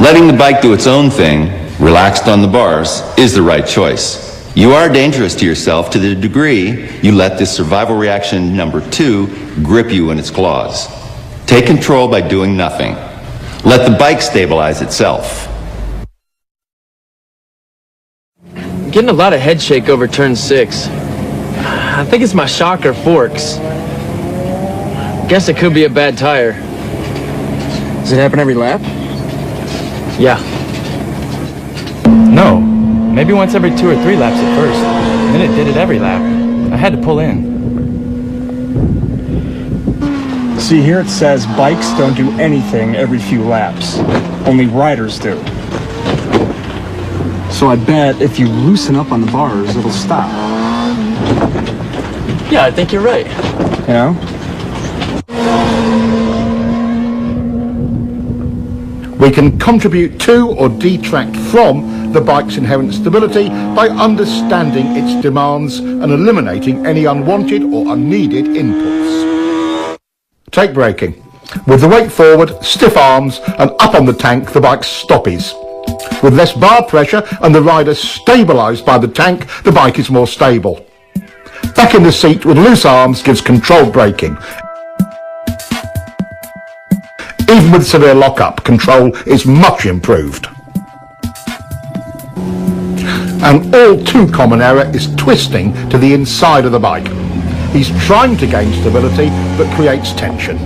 Letting the bike do its own thing, relaxed on the bars, is the right choice. You are dangerous to yourself to the degree you let this survival reaction number 2 grip you in its claws. Take control by doing nothing. Let the bike stabilize itself. I'm getting a lot of head shake over turn 6. I think it's my shock or forks. Guess it could be a bad tire. Does it happen every lap? Yeah. No. Maybe once every 2 or 3 laps at first. And then it did it every lap. I had to pull in. See, here it says bikes don't do anything every few laps. Only riders do. So I bet if you loosen up on the bars, it'll stop. Yeah, I think you're right. You know? We can contribute to or detract from the bike's inherent stability by understanding its demands and eliminating any unwanted or unneeded inputs. Take braking. With the weight forward, stiff arms and up on the tank, the bike stoppies. With less bar pressure and the rider stabilised by the tank, the bike is more stable. Back in the seat with loose arms gives controlled braking. Even with severe lock-up, control is much improved. An all too common error is twisting to the inside of the bike. He's trying to gain stability but creates tension.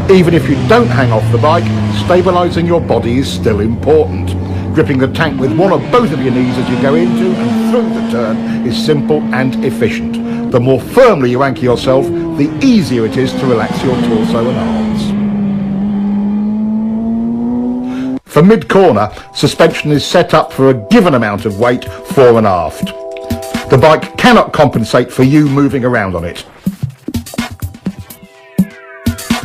Even if you don't hang off the bike, stabilising your body is still important. Gripping the tank with one or both of your knees as you go into and through the turn is simple and efficient. The more firmly you anchor yourself, the easier it is to relax your torso and arms. For mid-corner, suspension is set up for a given amount of weight fore and aft. The bike cannot compensate for you moving around on it.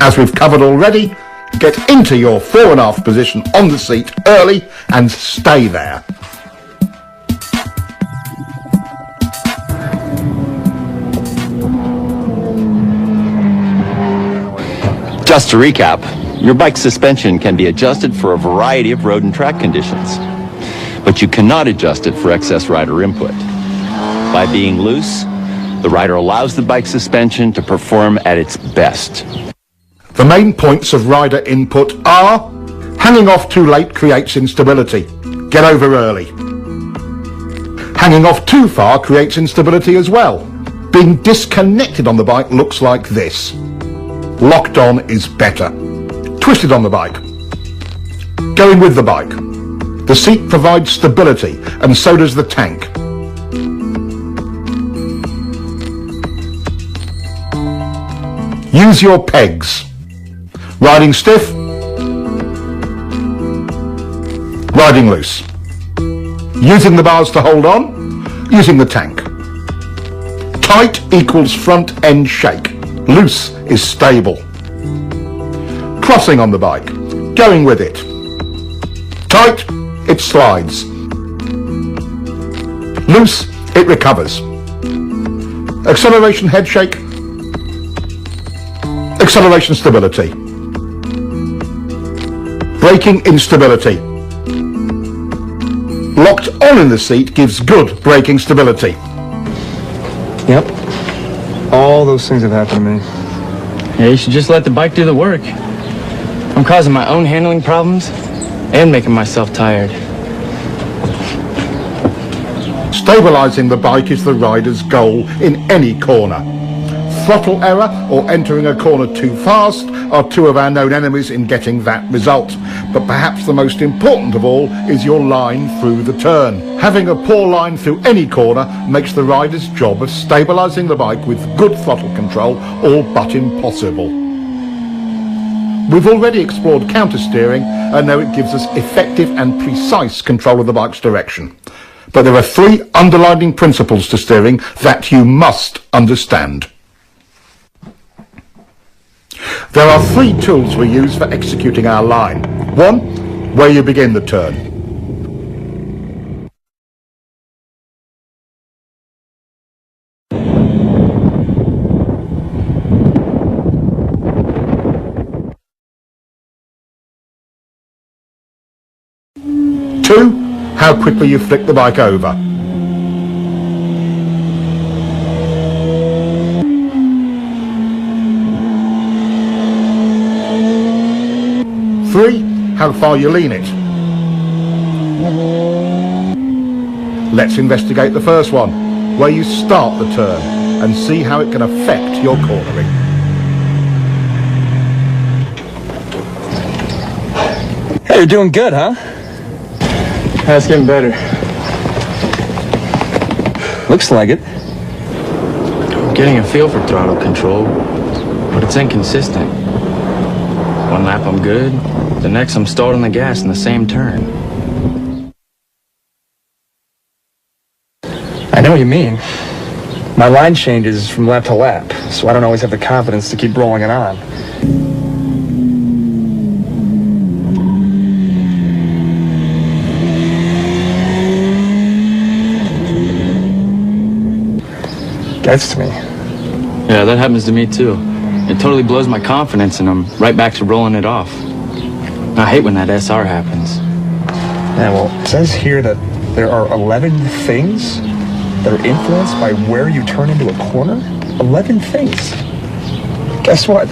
As we've covered already, get into your fore and aft position on the seat early and stay there. Just to recap, your bike's suspension can be adjusted for a variety of road and track conditions, but you cannot adjust it for excess rider input. By being loose, the rider allows the bike's suspension to perform at its best. The main points of rider input are: hanging off too late creates instability. Get over early. Hanging off too far creates instability as well. Being disconnected on the bike looks like this. Locked on is better. Twisted on the bike. Going with the bike. The seat provides stability and so does the tank. Use your pegs. Riding stiff. Riding loose. Using the bars to hold on. Using the tank. Tight equals front end shake. Loose is stable. Crossing on the bike. Going with it. Tight, it slides. Loose, it recovers. Acceleration head shake. Acceleration stability. Braking instability. Locked on in the seat gives good braking stability. Yep. All those things have happened to me. Yeah, you should just let the bike do the work. I'm causing my own handling problems and making myself tired. Stabilising the bike is the rider's goal in any corner. Throttle error or entering a corner too fast are two of our known enemies in getting that result. But perhaps the most important of all is your line through the turn. Having a poor line through any corner makes the rider's job of stabilising the bike with good throttle control all but impossible. We've already explored counter-steering and know it gives us effective and precise control of the bike's direction. But there are 3 underlying principles to steering that you must understand. There are 3 tools we use for executing our line. 1, where you begin the turn. 2, how quickly you flick the bike over. 3, how far you lean it. Let's investigate the first one, where you start the turn and see how it can affect your cornering. Hey, you're doing good, huh? That's getting better. Looks like it. I'm getting a feel for throttle control, but it's inconsistent. One lap I'm good, the next I'm stalled on the gas in the same turn. I know what you mean. My line changes from lap to lap, so I don't always have the confidence to keep rolling it on. Gets to me. Yeah, that happens to me too. It totally blows my confidence and I'm right back to rolling it off. I hate when that SR happens. Yeah, well, it says here that there are 11 things that are influenced by where you turn into a corner. 11 things. Guess what?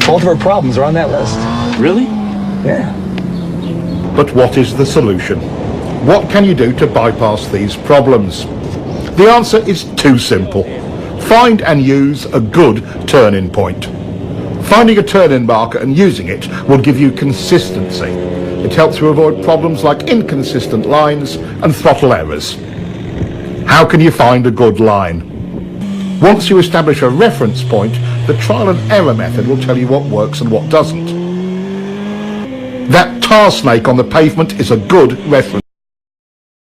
Both of our problems are on that list. Really? Yeah. But what is the solution? What can you do to bypass these problems? The answer is too simple. Find and use a good turn-in point. Finding a turn-in marker and using it will give you consistency. It helps you avoid problems like inconsistent lines and throttle errors. How can you find a good line? Once you establish a reference point, the trial and error method will tell you what works and what doesn't. That tar snake on the pavement is a good reference.